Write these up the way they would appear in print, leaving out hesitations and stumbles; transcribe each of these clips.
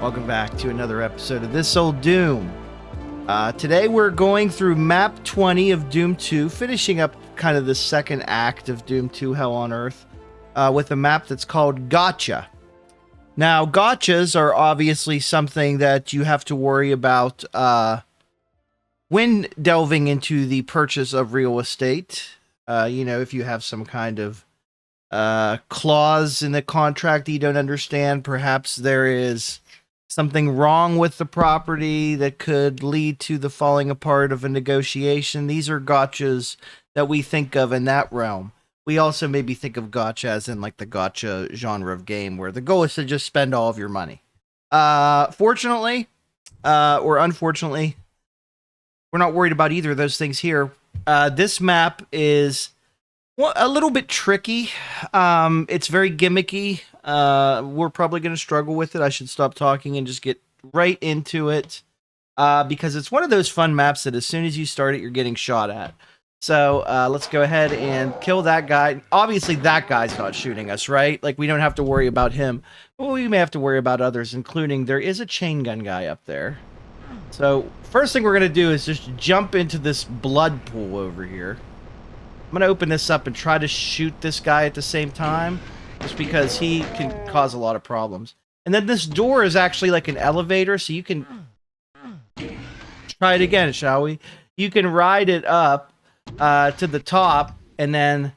Welcome back to another episode of This Old Doom. Today we're going through map 20 of Doom 2, finishing up kind of the second act of Doom 2 Hell on Earth with a map that's called Gotcha. Now, gotchas are obviously something that you have to worry about when delving into the purchase of real estate. If you have some kind of clause in the contract that you don't understand, perhaps there is something wrong with the property that could lead to the falling apart of a negotiation. These are gotchas that we think of in that realm. We also maybe think of gotcha as in like the gotcha genre of game where the goal is to just spend all of your money. Fortunately, or unfortunately, we're not worried about either of those things here. This map is a little bit tricky. It's very gimmicky. We're probably going to struggle with it. I should stop talking and just get right into it. Because it's one of those fun maps that as soon as you start it, you're getting shot at. So let's go ahead and kill that guy. Obviously, that guy's not shooting us, right? Like, we don't have to worry about him. But we may have to worry about others, including there is a chain gun guy up there. So first thing we're going to do is just jump into this blood pool over here. I'm going to open this up and try to shoot this guy at the same time, just because he can cause a lot of problems. And then this door is actually like an elevator, so you can try it again, shall we? You can ride it up to the top and then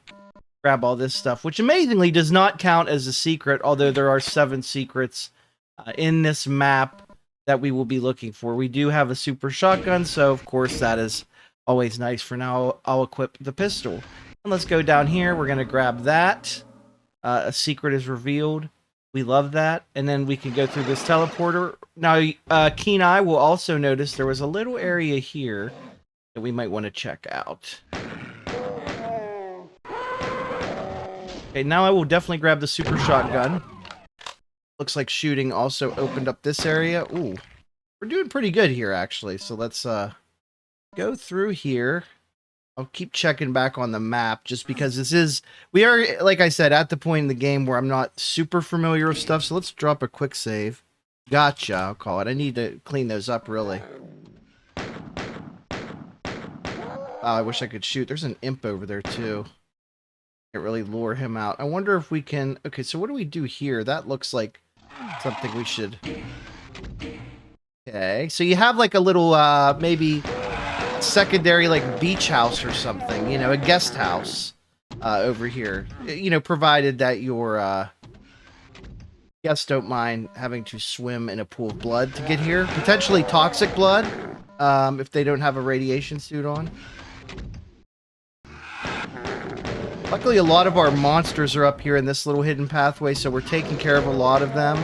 grab all this stuff, which amazingly does not count as a secret, although there are 7 secrets in this map that we will be looking for. We do have a super shotgun, so of course that is always nice. For now, I'll equip the pistol. And let's go down here. We're going to grab that. A secret is revealed. We love that. And then we can go through this teleporter. Now, Keen Eye will also notice there was a little area here that we might want to check out. Okay, now I will definitely grab the super shotgun. Looks like shooting also opened up this area. Ooh, we're doing pretty good here, actually. So let's go through here. I'll keep checking back on the map just because we are, like I said, at the point in the game where I'm not super familiar with stuff. So let's drop a quick save. Gotcha, I'll call it. I need to clean those up, really. I wish I could shoot. There's an imp over there, too. Can't really lure him out. I wonder if we can... Okay, so what do we do here? That looks like something we should... Okay, so you have like a little, maybe... secondary like beach house or something, a guest house over here, provided that your guests don't mind having to swim in a pool of blood to get here, potentially toxic blood, if they don't have a radiation suit on. Luckily, a lot of our monsters are up here in this little hidden pathway, so we're taking care of a lot of them.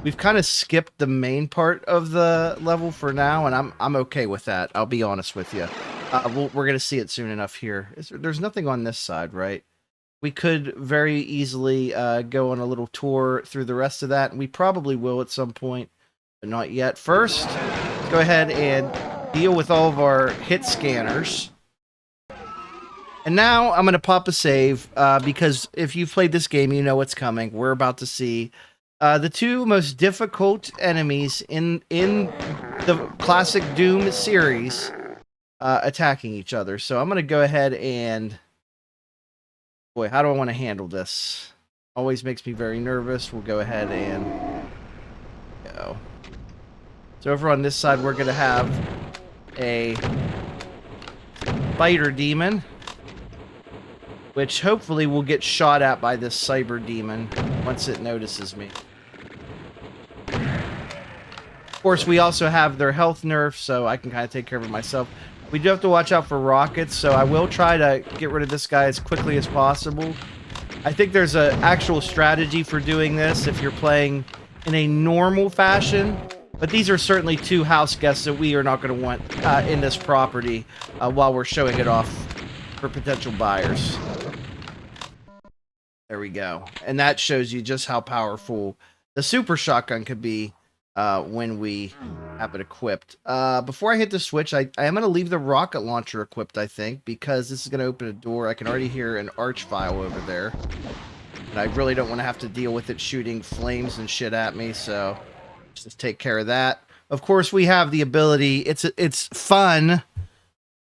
We've kind of skipped the main part of the level for now, and I'm okay with that. I'll be honest with you. We're going to see it soon enough here. There's nothing on this side, right? We could very easily go on a little tour through the rest of that, and we probably will at some point, but not yet. First, go ahead and deal with all of our hit scanners. And now I'm going to pop a save, because if you've played this game, you know what's coming. We're about to see... the 2 most difficult enemies in the classic Doom series attacking each other. So I'm going to go ahead and... Boy, how do I want to handle this? Always makes me very nervous. We'll go ahead and go. So over on this side, we're going to have a spider demon, which hopefully will get shot at by this cyber demon once it notices me. Of course, we also have their health nerf, so I can kind of take care of it myself. We do have to watch out for rockets, so I will try to get rid of this guy as quickly as possible. I think there's an actual strategy for doing this if you're playing in a normal fashion, but these are certainly 2 house guests that we are not going to want in this property while we're showing it off for potential buyers. There we go. And that shows you just how powerful the super shotgun could be when we have it equipped. Before I hit the switch, I am going to leave the rocket launcher equipped, I think, because this is going to open a door. I can already hear an arch file over there. And I really don't want to have to deal with it shooting flames and shit at me, so just take care of that. Of course, we have the ability, it's fun,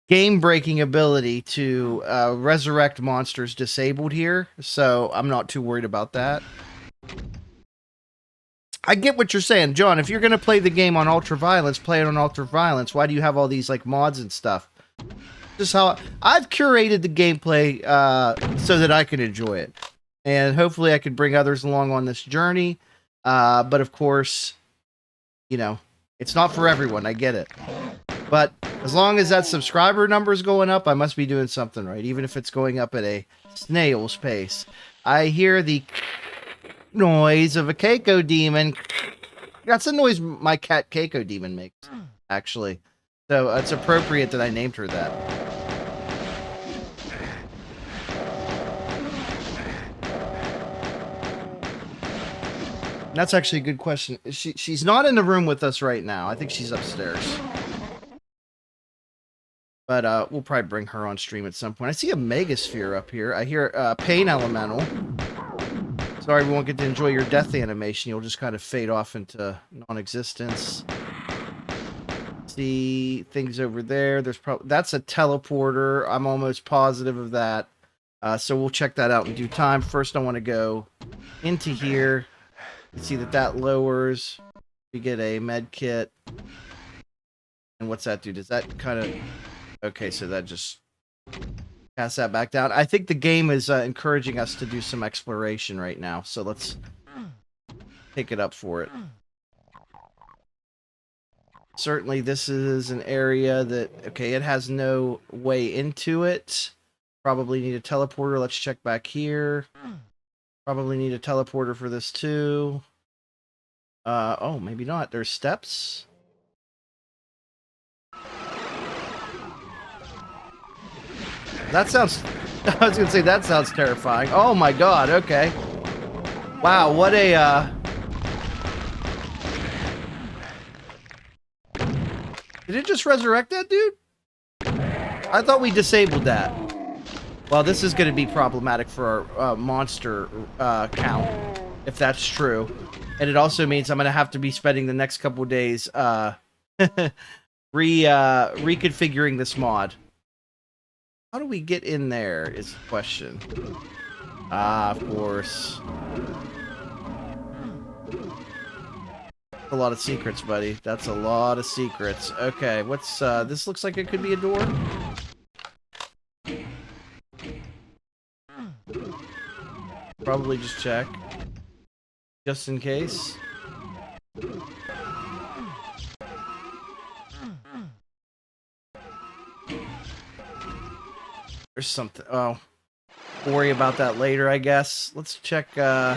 game-breaking ability to resurrect monsters disabled here, so I'm not too worried about that. I get what you're saying, John. If you're going to play the game on ultra-violence, play it on ultra-violence. Why do you have all these like mods and stuff? Just how I've curated the gameplay so that I can enjoy it. And hopefully I can bring others along on this journey. But of course, you know, it's not for everyone. I get it. But as long as that subscriber number is going up, I must be doing something right. Even if it's going up at a snail's pace. I hear the noise of a Keiko demon. That's the noise my cat Keiko demon makes, actually. So it's appropriate that I named her that. That's actually a good question. She's not in the room with us right now. I think she's upstairs. But we'll probably bring her on stream at some point. I see a Megasphere up here. I hear Pain Elemental. Sorry, we won't get to enjoy your death animation. You'll just kind of fade off into non-existence. See things over there. There's probably that's a teleporter. I'm almost positive of that. So we'll check that out in due time. First, I want to go into here. See that lowers. We get a med kit. And what's that do? Does that kind of... Okay, so that just... Pass that back down. I think the game is encouraging us to do some exploration right now. So let's pick it up for it. Certainly this is an area that... Okay, it has no way into it. Probably need a teleporter. Let's check back here. Probably need a teleporter for this too. Oh, maybe not. There's steps. That sounds... I was going to say, that sounds terrifying. Oh my god, okay. Wow, what a... Did it just resurrect that dude? I thought we disabled that. Well, this is going to be problematic for our monster count, if that's true. And it also means I'm going to have to be spending the next couple days reconfiguring this mod. How do we get in there is the question. Ah, of course. A lot of secrets, buddy. That's a lot of secrets. Okay, what's this looks like it could be a door. Probably just check. Just in case. There's something. Oh, worry about that later, I guess. Let's check this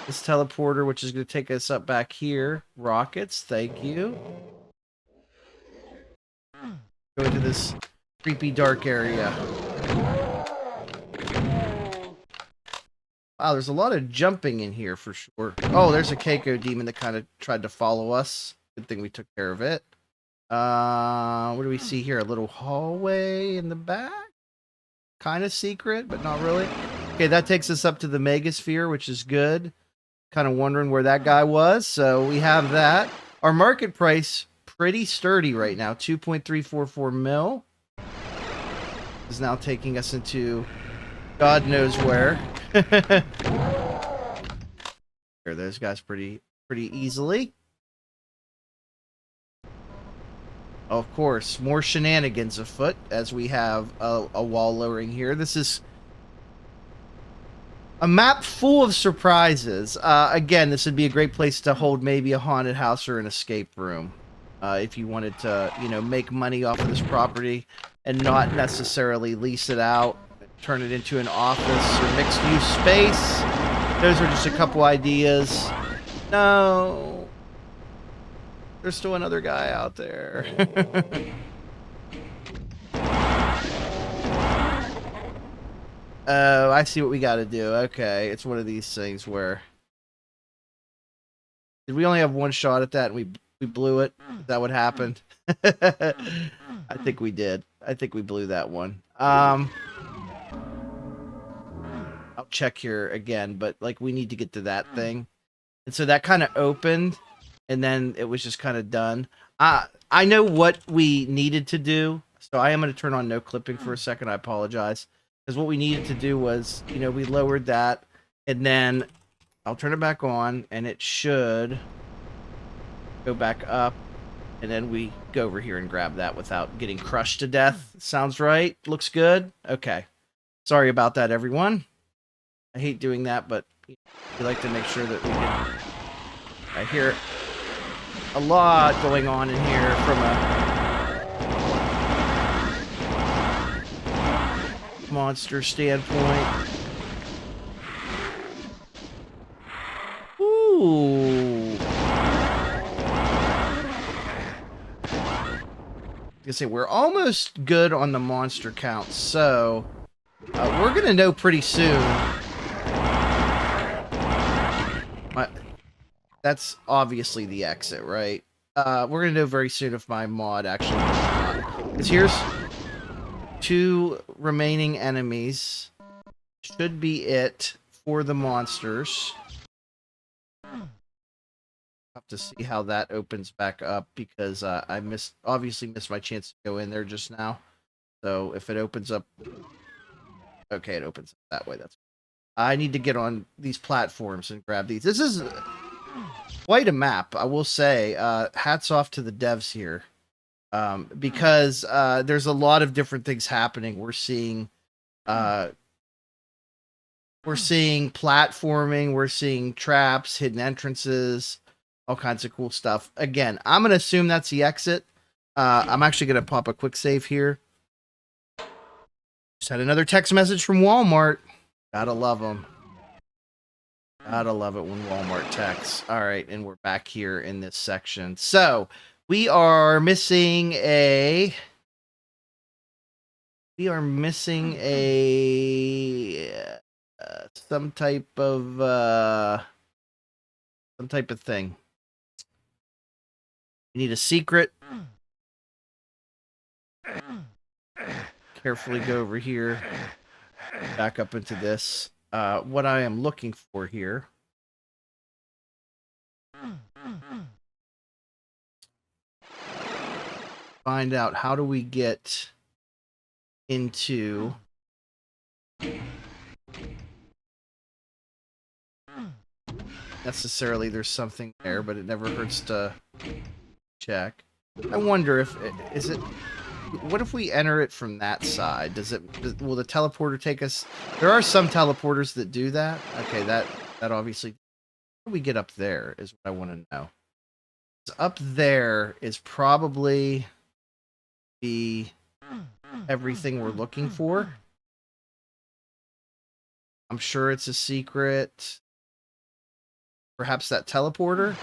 teleporter, which is going to take us up back here. Rockets, thank you. Go into this creepy dark area. Wow, there's a lot of jumping in here for sure. Oh, there's a Keiko demon that kind of tried to follow us. Good thing we took care of it. What do we see here? A little hallway in the back? Kind of secret, but not really. Okay, that takes us up to the Megasphere, which is good. Kind of wondering where that guy was. So we have that. Our market price, pretty sturdy right now. 2.344 mil. Is now taking us into God knows where. Here, those guys pretty easily. Of course, more shenanigans afoot as we have a wall lowering here. This is a map full of surprises. Again, this would be a great place to hold maybe a haunted house or an escape room. If you wanted to, you know, make money off of this property and not necessarily lease it out, turn it into an office or mixed-use space. Those are just a couple ideas. No. There's still another guy out there. Oh, I see what we got to do. Okay, it's one of these things where... Did we only have one shot at that and we blew it? Is that what happened? I think we did. I think we blew that one. I'll check here again, but like we need to get to that thing. And so that kind of opened, and then it was just kind of done. I know what we needed to do, so I am going to turn on no clipping for a second. I apologize. Because what we needed to do was, you know, we lowered that, and then I'll turn it back on, and it should go back up, and then we go over here and grab that without getting crushed to death. Sounds right? Looks good? Okay. Sorry about that, everyone. I hate doing that, but we like to make sure that we can... I hear a lot going on in here from a monster standpoint. Ooh. I say we're almost good on the monster count, so we're gonna know pretty soon. That's obviously the exit, right? We're gonna know very soon if my mod actually works or not. Because here's 2 remaining enemies. Should be it for the monsters. Have to see how that opens back up because I obviously missed my chance to go in there just now. So if it opens up, okay, it opens up that way. I need to get on these platforms and grab these. This is quite a map, I will say. Hats off to the devs here, because there's a lot of different things happening. We're seeing platforming, we're seeing traps, hidden entrances, all kinds of cool stuff. Again, I'm going to assume that's the exit. I'm actually going to pop a quick save here. Just had another text message from Walmart. Gotta love them. Gotta love it when Walmart texts. All right, and we're back here in this section. So, we are missing a... some type of thing. You need a secret. Carefully go over here. Back up into this. What I am looking for here. Find out how do we get into... Necessarily there's something there, but it never hurts to check. I wonder if is it... What if we enter it from that side? Will the teleporter take us? There are some teleporters that do that. Okay, that obviously... How do we get up there is what I want to know. Up there is probably everything we're looking for. I'm sure it's a secret. Perhaps that teleporter.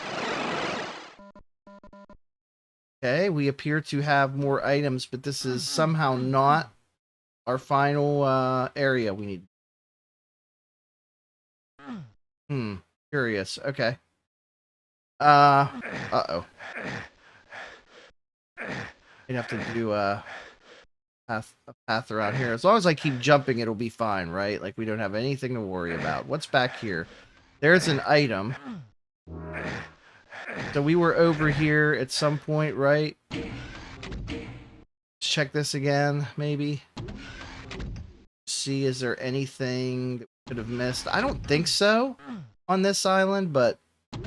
Okay, we appear to have more items, but this is somehow not our final area we need. Curious. Okay. Uh-oh. You'd have to do a path around here. As long as I keep jumping, it'll be fine, right? Like, we don't have anything to worry about. What's back here? There's an item. So we were over here at some point, right? Let's check this again, maybe. See, is there anything that we could have missed? I don't think so on this island, but it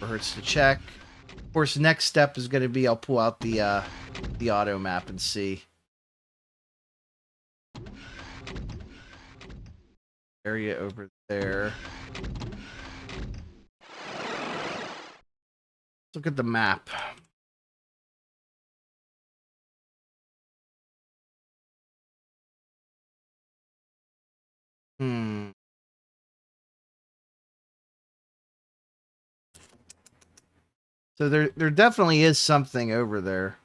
hurts to check. Of course, next step is going to be I'll pull out the auto map and see. Area over there. Let's look at the map. So there definitely is something over there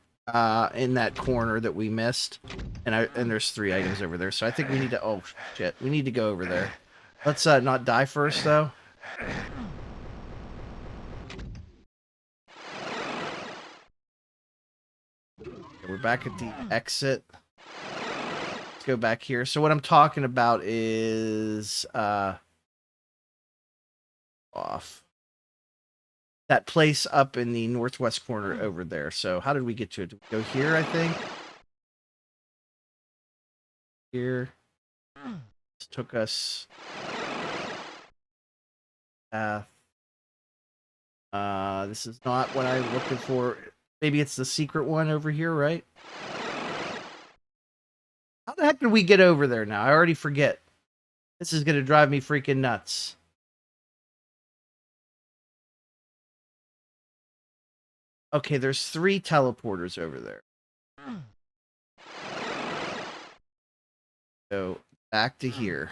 in that corner that we missed. And there's 3 items over there. So I think we need to... Oh, shit. We need to go over there. Let's not die first, though. Okay, we're back at the exit. go back here. So what I'm talking about is off. That place up in the northwest corner over there. So how did we get to it? Did we go here, I think? Here. This took us path. This is not what I'm looking for. Maybe it's the secret one over here, right? How the heck did we get over there now? I already forget. This is going to drive me freaking nuts. Okay, there's 3 teleporters over there. So, back to here.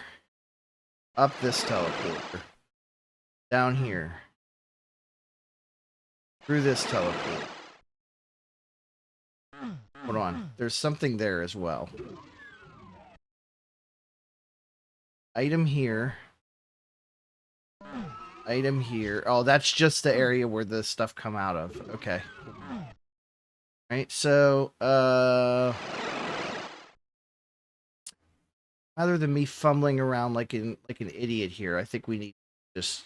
Up this teleporter. Down here. Through this teleporter. Hold on. There's something there as well. Item here. Item here. Oh, that's just the area where the stuff come out of. Okay. Right, so, rather than me fumbling around like an idiot here, I think we need to just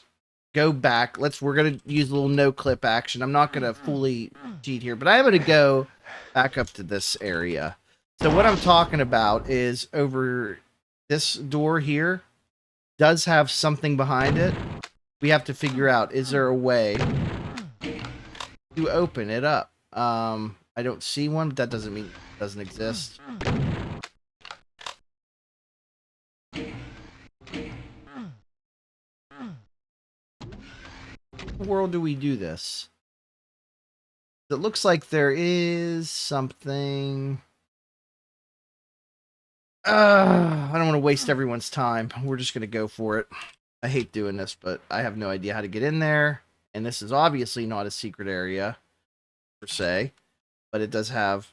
go back. We're gonna use a little no clip action. I'm not gonna fully cheat here, but I'm gonna go back up to this area. So what I'm talking about is over this door here does have something behind it. We have to figure out, is there a way to open it up? I don't see one, but that doesn't mean it doesn't exist. How in the world do we do this? It looks like there is something. I don't want to waste everyone's time. We're just going to go for it. I hate doing this, but I have no idea how to get in there. And this is obviously not a secret area, per se. But it does have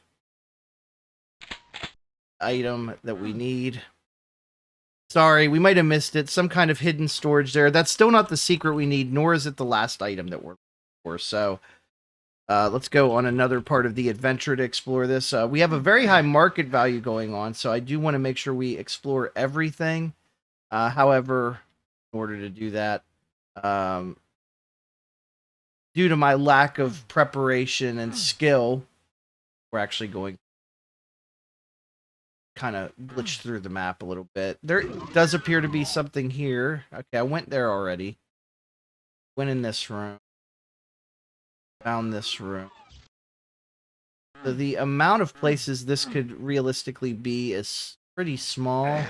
item that we need. Sorry, we might have missed it. Some kind of hidden storage there. That's still not the secret we need, nor is it the last item that we're looking for. So, let's go on another part of the adventure to explore this. We have a very high market value going on, so I do want to make sure we explore everything. However, in order to do that, due to my lack of preparation and skill, we're actually going kind of glitch through the map a little bit. There does appear to be something here. Okay, I went there already. Went in this room. Found this room. So the amount of places this could realistically be is pretty small.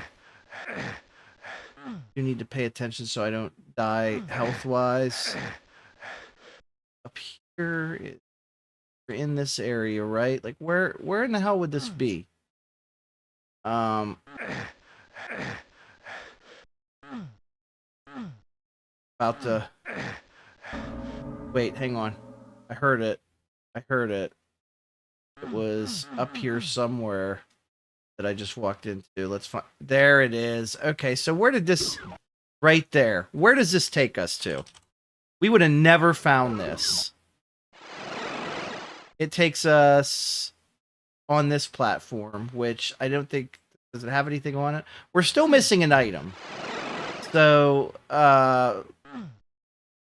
You need to pay attention so I don't die health-wise. Up here, we're in this area, right? Like, where in the hell would this be? About to... Wait, hang on. I heard it. It was up here somewhere that I just walked into. Let's find... There it is. Okay, so where did this... Right there. Where does this take us to? We would have never found this. It takes us on this platform, which I don't think... Does it have anything on it? We're still missing an item. So,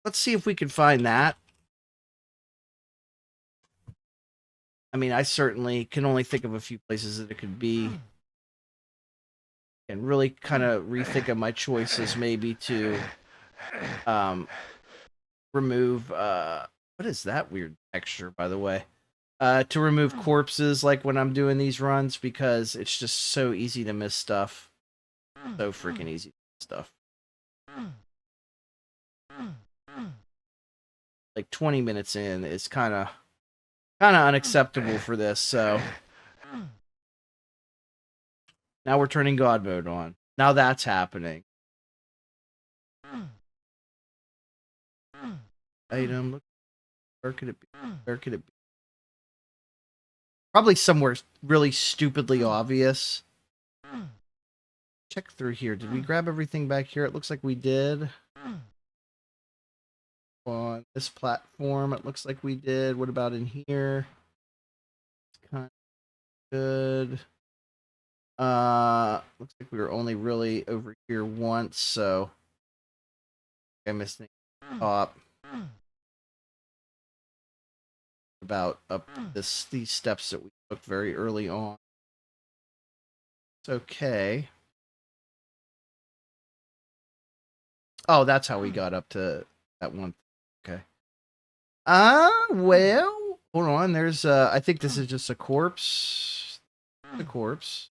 let's see if we can find that. I mean, I certainly can only think of a few places that it could be. And really kind of rethink of my choices, maybe to remove... what is that weird texture, by the way? To remove corpses, like when I'm doing these runs, because it's just so easy to miss stuff. So freaking easy to miss stuff. Like 20 minutes in is kind of unacceptable for this, so... Now we're turning God mode on. Now that's happening. Item. Where could it be? Where could it be? Probably somewhere really stupidly obvious. Check through here. Did we grab everything back here? It looks like we did. On this platform, it looks like we did. What about in here? It's kind of good. Looks like we were only really over here once, so I missed the top. About up these steps that we took very early on. It's okay. Oh, that's how we got up to that one. Okay. Well, hold on. There's I think this is just a corpse. The corpse.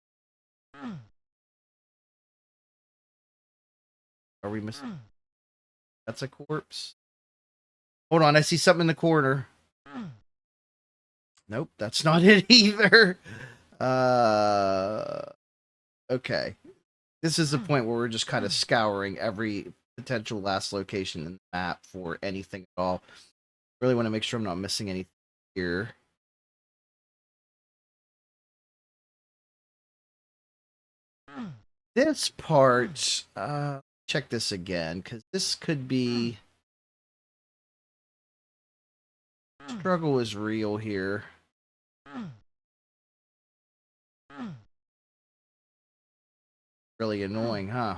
Are we missing? That's a corpse. Hold on, I see something in the corner. Nope, that's not it either. Okay. This is the point where we're just kind of scouring every potential last location in the map for anything at all. Really want to make sure I'm not missing anything here. This part, check this again, because this could be... Struggle is real here. Really annoying, huh?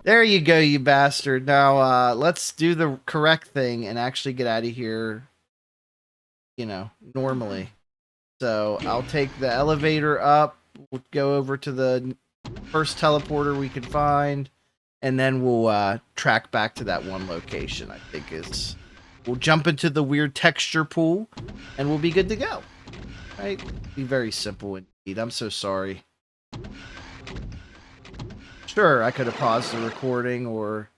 There you go, you bastard. Now, let's do the correct thing and actually get out of here, you know, normally. So, I'll take the elevator up. We'll go over to the first teleporter we can find. And then we'll track back to that one location, I think is... We'll jump into the weird texture pool, and we'll be good to go. Right? Be very simple indeed. I'm so sorry. Sure, I could have paused the recording or,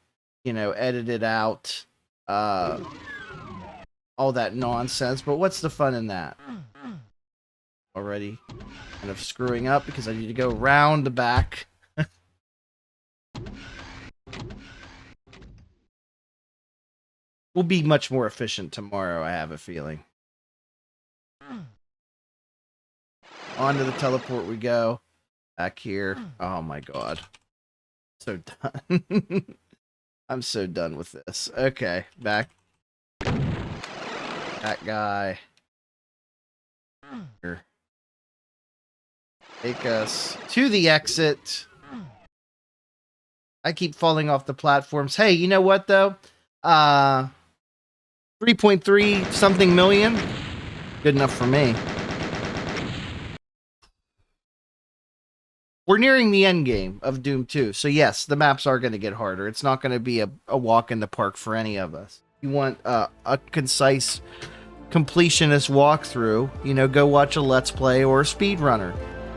you know, edited out all that nonsense, but what's the fun in that? Already kind of screwing up because I need to go round the back. We'll be much more efficient tomorrow, I have a feeling. Onto the teleport we go. Back here. Oh my god. So done. I'm so done with this. Okay, back. That guy. Here. Take us to the exit. I keep falling off the platforms. Hey, you know what though? 3.3 something million. Good enough for me. We're nearing the end game of Doom 2. So yes, the maps are going to get harder. It's not going to be a walk in the park for any of us. You want a concise completionist walkthrough, you know, go watch a Let's Play or a speedrunner.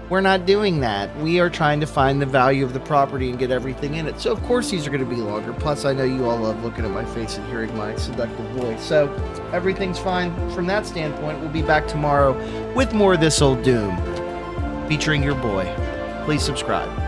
We're not doing that. We are trying to find the value of the property and get everything in it. So of course these are going to be longer. Plus I know you all love looking at my face and hearing my seductive voice. So everything's fine from that standpoint. We'll be back tomorrow with more of this old Doom featuring your boy. Please subscribe.